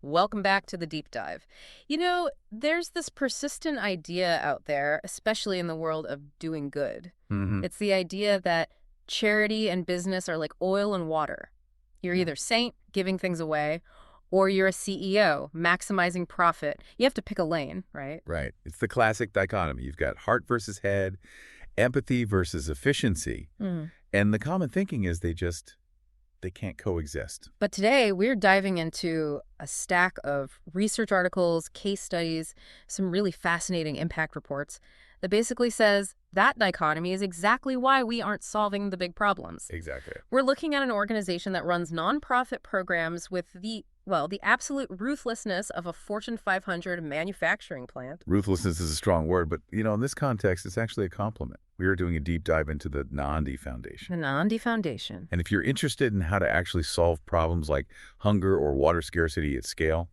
Welcome back to the deep dive. There's this persistent idea out there, especially in the world of doing good. Hmm. It's the idea that charity and business are like oil and water. You're Yeah. either saint, giving things away, or you're a CEO, maximizing profit. You have to pick a lane, right? Right. It's the classic dichotomy. You've got heart versus head, empathy versus efficiency. Mm. And the common thinking is they can't coexist. But today, we're diving into a stack of research articles, case studies, some really fascinating impact reports that basically says that dichotomy is exactly why we aren't solving the big problems. Exactly. We're looking at an organization that runs nonprofit programs with the absolute ruthlessness of a Fortune 500 manufacturing plant. Ruthlessness is a strong word, but, in this context, it's actually a compliment. We are doing a deep dive into the Naandi Foundation. The Naandi Foundation. And if you're interested in how to actually solve problems like hunger or water scarcity at scale,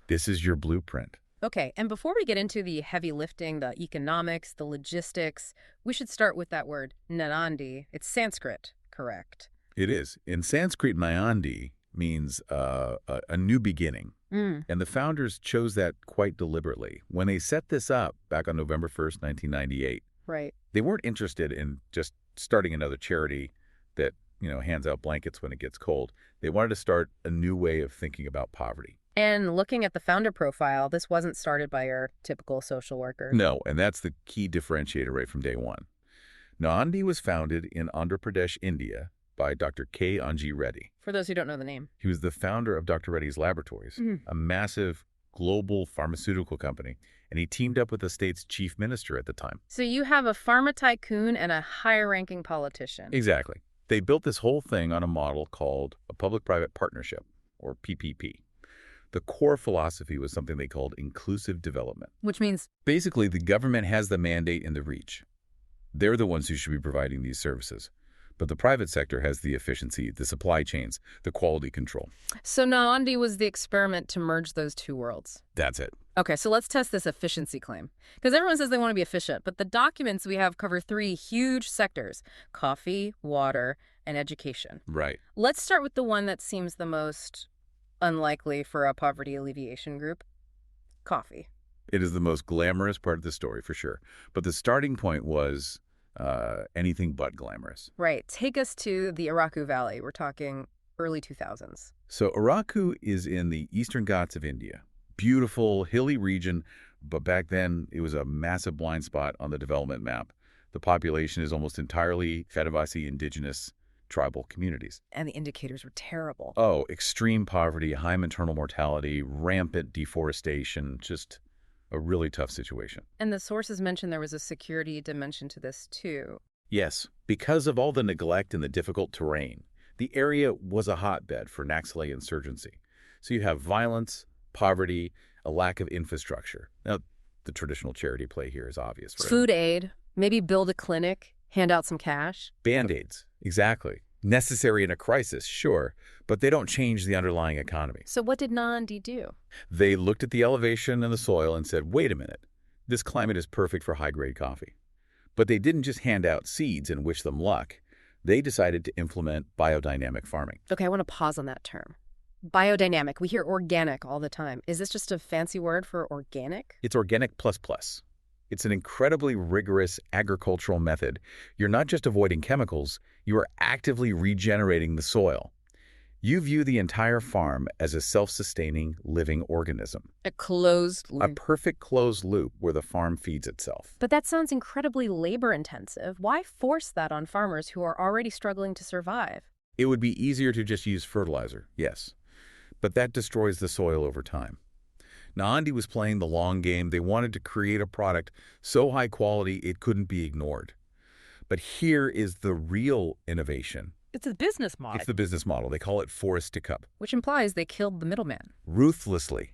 this is your blueprint. Okay, and before we get into the heavy lifting, the economics, the logistics, we should start with that word, Naandi. It's Sanskrit, correct? It is. In Sanskrit, Naandi means a new beginning. Mm, And the founders chose that quite deliberately. When they set this up back on November 1st, 1998, right. they weren't interested in just starting another charity that, hands out blankets when it gets cold. They wanted to start a new way of thinking about poverty. And looking at the founder profile, this wasn't started by your typical social worker. No, and that's the key differentiator right from day one. Nandi was founded in Andhra Pradesh, India, by Dr. K. Anji Reddy. For those who don't know the name. He was the founder of Dr. Reddy's Laboratories, Mhm. a massive global pharmaceutical company, and he teamed up with the state's chief minister at the time. So you have a pharma tycoon and a high-ranking politician. Exactly. They built this whole thing on a model called a public-private partnership, or PPP. The core philosophy was something they called inclusive development. Which means, Basically, the government has the mandate and the reach. They're the ones who should be providing these services. But the private sector has the efficiency, the supply chains, the quality control. so Naandi was the experiment to merge those two worlds. That's it. Okay, so let's test this efficiency claim. Because everyone says they want to be efficient, but the documents we have cover three huge sectors: coffee, water, and education. Right. Let's start with the one that seems the most unlikely for a poverty alleviation group: coffee. It is the most glamorous part of the story, for sure. But the starting point was anything but glamorous. Right. Take us to the Araku Valley. We're talking early 2000s. So Araku is in the eastern Ghats of India. Beautiful, hilly region, but back then it was a massive blind spot on the development map. The population is almost entirely Fedivasi indigenous tribal communities. And the indicators were terrible. Oh, extreme poverty, high maternal mortality, rampant deforestation, just a really tough situation. And the sources mentioned there was a security dimension to this, too. Yes, because of all the neglect and the difficult terrain, the area was a hotbed for Naxalite insurgency. So you have violence, poverty, a lack of infrastructure. Now, the traditional charity play here is obvious, right? Food aid, maybe build a clinic, hand out some cash. Band-aids, exactly. Necessary in a crisis, sure, but they don't change the underlying economy. So what did Naandi do? They looked at the elevation and the soil and said, wait a minute, this climate is perfect for high-grade coffee. But they didn't just hand out seeds and wish them luck. They decided to implement biodynamic farming. Okay, I want to pause on that term. Biodynamic. We hear organic all the time. Is this just a fancy word for organic? It's organic plus plus. It's an incredibly rigorous agricultural method. You're not just avoiding chemicals, you are actively regenerating the soil. You view the entire farm as a self-sustaining living organism, A closed a loop. perfect closed loop where the farm feeds itself. But that sounds incredibly labor-intensive. Why force that on farmers who are already struggling to survive? It would be easier to just use fertilizer, yes, but that destroys the soil over time. Naandi was playing the long game. They wanted to create a product so high quality it couldn't be ignored. But here is the real innovation. It's a business model. It's the business model. They call it forest to cup. Which implies they killed the middleman. Ruthlessly.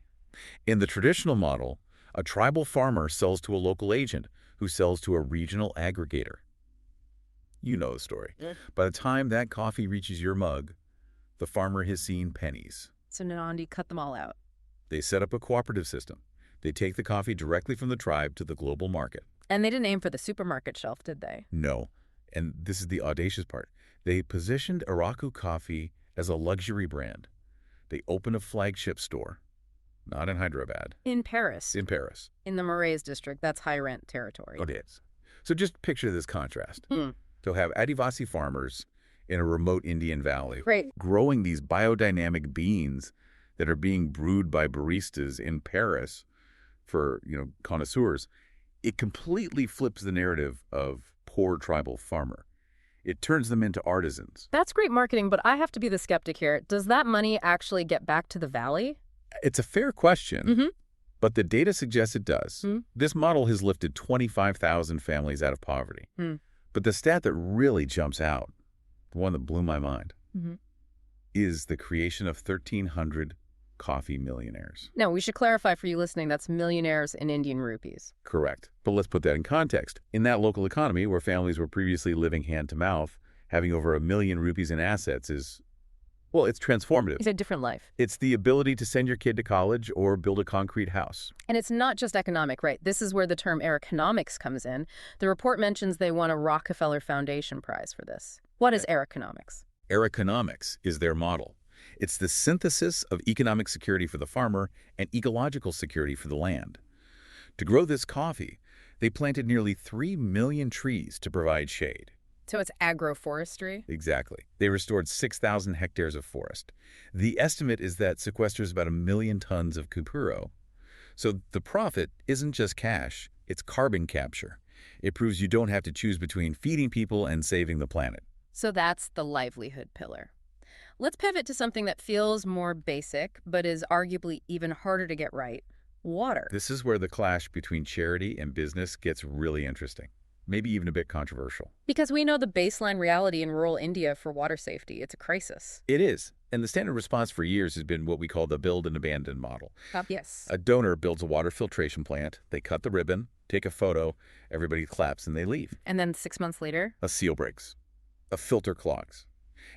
In the traditional model, a tribal farmer sells to a local agent who sells to a regional aggregator. You know the story. Yeah. By the time that coffee reaches your mug, the farmer has seen pennies. So Naandi cut them all out. They set up a cooperative system. They take the coffee directly from the tribe to the global market. And they didn't aim for the supermarket shelf, did they? No. And this is the audacious part. They positioned Araku Coffee as a luxury brand. They opened a flagship store. not in Hyderabad. In Paris. In Paris. In the Marays district. That's high-rent territory. Oh, it is. So just picture this contrast. Hmm. To have Adivasi farmers in a remote Indian valley Right. growing these biodynamic beans that are being brewed by baristas in Paris for, connoisseurs, it completely flips the narrative of poor tribal farmer. It turns them into artisans. That's great marketing, but I have to be the skeptic here. Does that money actually get back to the valley? It's a fair question, Mm-hmm. but the data suggests it does. Hmm. This model has lifted 25,000 families out of poverty. Hmm. But the stat that really jumps out, the one that blew my mind, Mm-hmm. is the creation of 1,300 coffee millionaires. Now, we should clarify for you listening, that's millionaires in Indian rupees. Correct. But let's put that in context. In that local economy where families were previously living hand to mouth, having over 1 million rupees in assets is, well, it's transformative. It's a different life. It's the ability to send your kid to college or build a concrete house. And it's not just economic, right? This is where the term economics comes in. The report mentions they won a Rockefeller Foundation prize for this. What is economics? Economics is their model. It's the synthesis of economic security for the farmer and ecological security for the land. To grow this coffee, they planted nearly 3 million trees to provide shade. So it's agroforestry? Exactly. They restored 6,000 hectares of forest. The estimate is that sequesters about 1 million tons of cupuro. So the profit isn't just cash, it's carbon capture. It proves you don't have to choose between feeding people and saving the planet. So that's the livelihood pillar. Let's pivot to something that feels more basic, but is arguably even harder to get right. Water. This is where the clash between charity and business gets really interesting, maybe even a bit controversial. Because we know the baseline reality in rural India for water safety. It's a crisis. It is. And the standard response for years has been what we call the build and abandon model. Yes. A donor builds a water filtration plant, they cut the ribbon, take a photo, everybody claps, and they leave. And then 6 months later? A seal breaks. A filter clogs.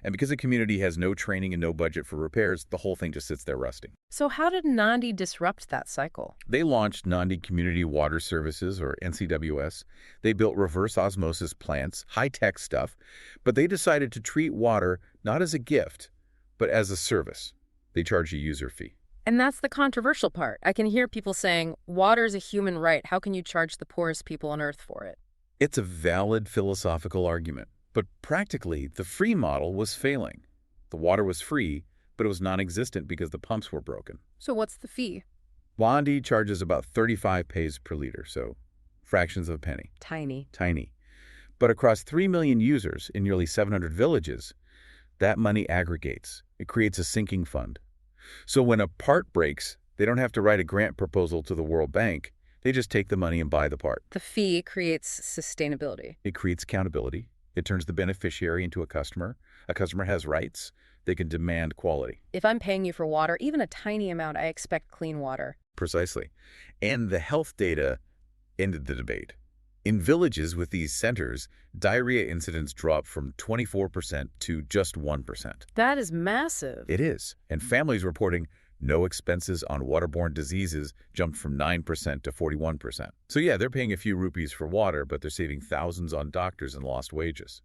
And because the community has no training and no budget for repairs, the whole thing just sits there rusting. So how did Naandi disrupt that cycle? They launched Naandi Community Water Services, or NCWS. They built reverse osmosis plants, high-tech stuff, but they decided to treat water not as a gift, but as a service. They charge a user fee. And that's the controversial part. I can hear people saying, water is a human right. How can you charge the poorest people on earth for it? It's a valid philosophical argument. But practically, the free model was failing. The water was free, but it was non-existent because the pumps were broken. So what's the fee? Naandi charges about 35 pays per liter, so fractions of a penny. Tiny. Tiny. But across 3 million users in nearly 700 villages, that money aggregates. It creates a sinking fund. So when a part breaks, they don't have to write a grant proposal to the World Bank. They just take the money and buy the part. The fee creates sustainability. It creates accountability. It turns the beneficiary into a customer. A customer has rights. They can demand quality. If I'm paying you for water, even a tiny amount, I expect clean water. Precisely. And the health data ended the debate. In villages with these centers, diarrhea incidents dropped from 24% to just 1%. That is massive. It is. And families reporting no expenses on waterborne diseases jumped from 9% to 41%. So yeah, they're paying a few rupees for water, but they're saving thousands on doctors and lost wages.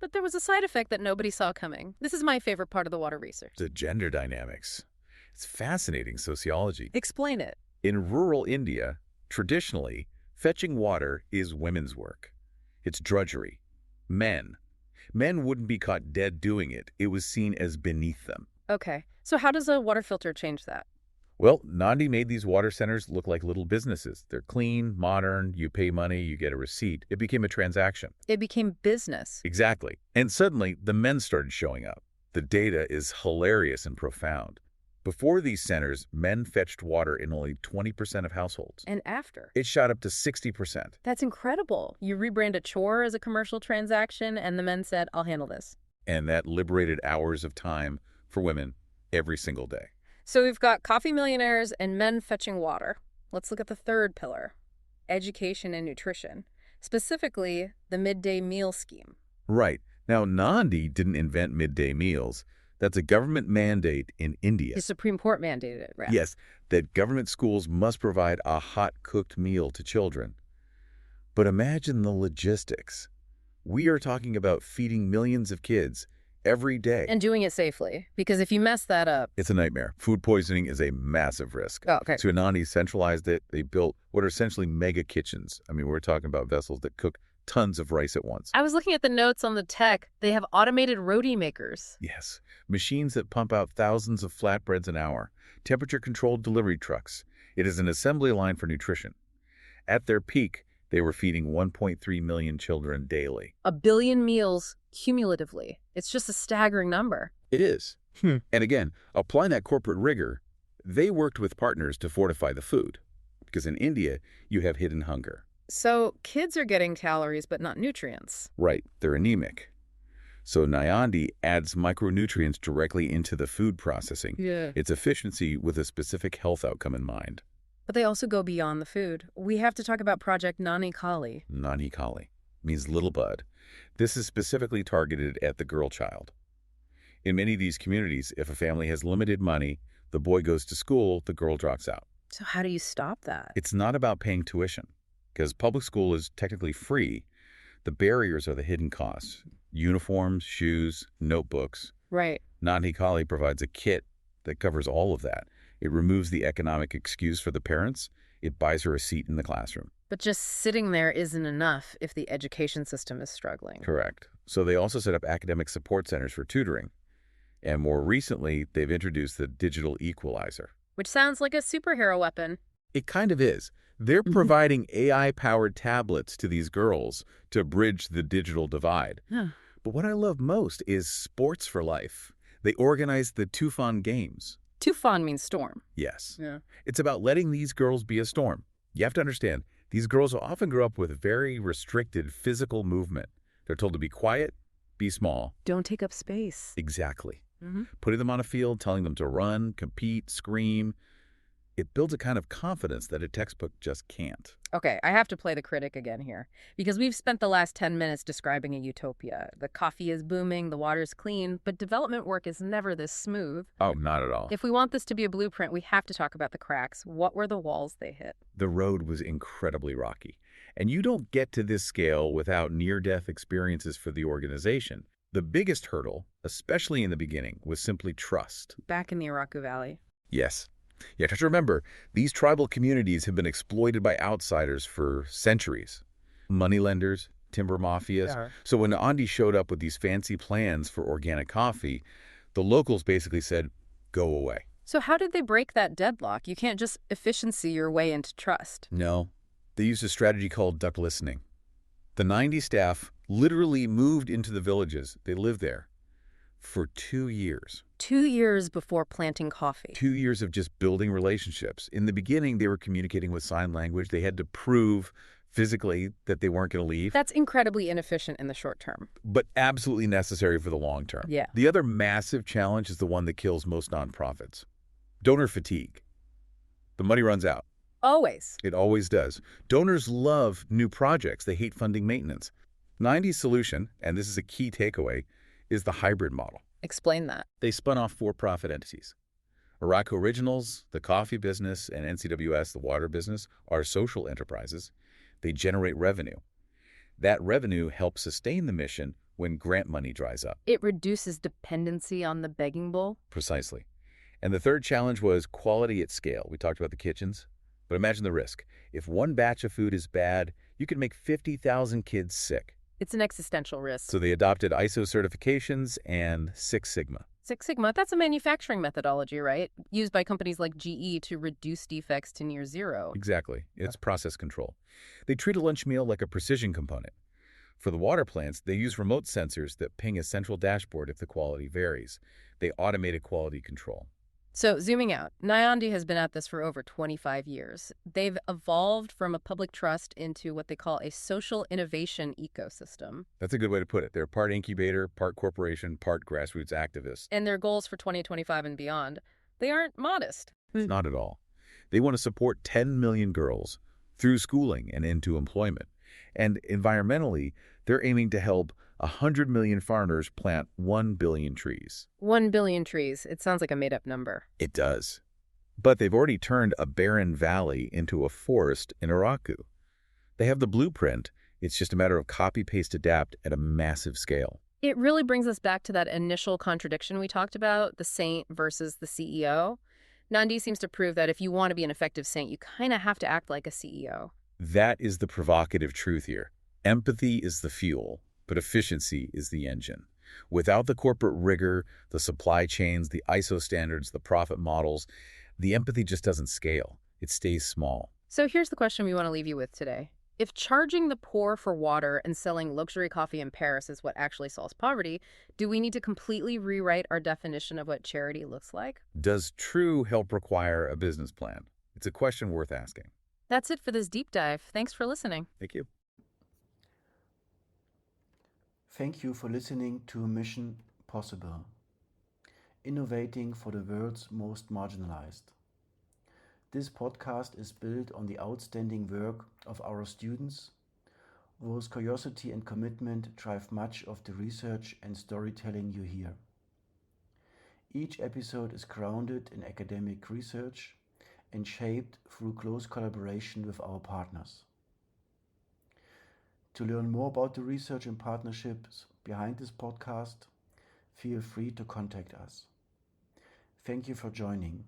But there was a side effect that nobody saw coming. This is my favorite part of the water research. The gender dynamics. It's fascinating sociology. Explain it. In rural India, traditionally, fetching water is women's work. It's drudgery. Men wouldn't be caught dead doing it. It was seen as beneath them. Okay. So how does a water filter change that? Well, Naandi made these water centers look like little businesses. They're clean, modern, you pay money, you get a receipt. It became a transaction. It became business. Exactly. And suddenly, the men started showing up. The data is hilarious and profound. Before these centers, men fetched water in only 20% of households. And after? It shot up to 60%. That's incredible. You rebrand a chore as a commercial transaction, and the men said, I'll handle this. And that liberated hours of time for women every single day. So we've got coffee millionaires and men fetching water. Let's look at the third pillar, education and nutrition, specifically the midday meal scheme. Right. Now, Naandi didn't invent midday meals. That's a government mandate in India. The Supreme Court mandated it, right? Yes, that government schools must provide a hot-cooked meal to children. But imagine the logistics. We are talking about feeding millions of kids every day. And doing it safely, because if you mess that up... It's a nightmare. Food poisoning is a massive risk. Oh, okay. So Naandi centralized it. They built what are essentially mega kitchens. I mean, we're talking about vessels that cook tons of rice at once. I was looking at the notes on the tech. They have automated roti makers. Yes. Machines that pump out thousands of flatbreads an hour. Temperature-controlled delivery trucks. It is an assembly line for nutrition. At their peak, they were feeding 1.3 million children daily. 1 billion meals cumulatively. It's just a staggering number. It is. And again, applying that corporate rigor, they worked with partners to fortify the food. Because in India, you have hidden hunger. So kids are getting calories but not nutrients. Right, they're anemic. So Naandi adds micronutrients directly into the food processing. Yeah. Its efficiency with a specific health outcome in mind. But they also go beyond the food. We have to talk about Project Naandi Kali. Naandi Kali means little bud. This is specifically targeted at the girl child. In many of these communities, if a family has limited money, the boy goes to school, the girl drops out. So how do you stop that? It's not about paying tuition, because public school is technically free. The barriers are the hidden costs. Uniforms, shoes, notebooks. Right. Naandi Kali provides a kit that covers all of that. It removes the economic excuse for the parents. It buys her a seat in the classroom. But just sitting there isn't enough if the education system is struggling. Correct. So they also set up academic support centers for tutoring. And more recently, they've introduced the digital equalizer. Which sounds like a superhero weapon. It kind of is. They're providing AI-powered tablets to these girls to bridge the digital divide. Huh. But what I love most is Sports for Life. They organize the Tufan Games. Tufan means storm. Yes. Yeah. It's about letting these girls be a storm. You have to understand, these girls will often grow up with very restricted physical movement. They're told to be quiet, be small. Don't take up space. Exactly. Mm-hmm. Putting them on a field, telling them to run, compete, scream. It builds a kind of confidence that a textbook just can't. Okay, I have to play the critic again here, because we've spent the last 10 minutes describing a utopia. The coffee is booming, the water's clean, but development work is never this smooth. Oh, not at all. If we want this to be a blueprint, we have to talk about the cracks. What were the walls they hit? The road was incredibly rocky. And you don't get to this scale without near-death experiences for the organization. The biggest hurdle, especially in the beginning, was simply trust. Back in the Araku Valley. Yes. You have to remember, these tribal communities have been exploited by outsiders for centuries. Moneylenders, timber mafias. Yeah. So when Naandi showed up with these fancy plans for organic coffee, the locals basically said, go away. So how did they break that deadlock? You can't just efficiency your way into trust. No. They used a strategy called duck listening. The Naandi staff literally moved into the villages. They lived there for 2 years. 2 years before planting coffee. 2 years of just building relationships. In the beginning, they were communicating with sign language. They had to prove physically that they weren't going to leave. That's incredibly inefficient in the short term. But absolutely necessary for the long term. Yeah. The other massive challenge is the one that kills most nonprofits. Donor fatigue. The money runs out. Always. It always does. Donors love new projects. They hate funding maintenance. Naandi's solution, and this is a key takeaway, is the hybrid model. Explain that. They spun off for-profit entities. Araku Originals, the coffee business, and NCWS, the water business, are social enterprises. They generate revenue. That revenue helps sustain the mission when grant money dries up. It reduces dependency on the begging bowl. Precisely. And the third challenge was quality at scale. We talked about the kitchens. But imagine the risk. If one batch of food is bad, you could make 50,000 kids sick. It's an existential risk. So they adopted ISO certifications and Six Sigma. Six Sigma, that's a manufacturing methodology, right? Used by companies like GE to reduce defects to near zero. Exactly. It's process control. They treat a lunch meal like a precision component. For the water plants, they use remote sensors that ping a central dashboard if the quality varies. They automated quality control. So zooming out, Naandi has been at this for over 25 years. They've evolved from a public trust into what they call a social innovation ecosystem. That's a good way to put it. They're part incubator, part corporation, part grassroots activists. And their goals for 2025 and beyond, they aren't modest. Not at all. They want to support 10 million girls through schooling and into employment. And environmentally, they're aiming to help 100 million farmers plant 1 billion trees. 1 billion trees. It sounds like a made-up number. It does. But they've already turned a barren valley into a forest in Araku. They have the blueprint. It's just a matter of copy-paste adapt at a massive scale. It really brings us back to that initial contradiction we talked about, the saint versus the CEO. Nandi seems to prove that if you want to be an effective saint, you kind of have to act like a CEO. That is the provocative truth here. Empathy is the fuel, but efficiency is the engine. Without the corporate rigor, the supply chains, the ISO standards, the profit models, the empathy just doesn't scale. It stays small. So here's the question we want to leave you with today. If charging the poor for water and selling luxury coffee in Paris is what actually solves poverty, do we need to completely rewrite our definition of what charity looks like? Does true help require a business plan? It's a question worth asking. That's it for this deep dive. Thanks for listening. Thank you. Thank you for listening to Mission Possible, innovating for the world's most marginalized. This podcast is built on the outstanding work of our students, whose curiosity and commitment drive much of the research and storytelling you hear. Each episode is grounded in academic research and shaped through close collaboration with our partners. To learn more about the research and partnerships behind this podcast, feel free to contact us. Thank you for joining.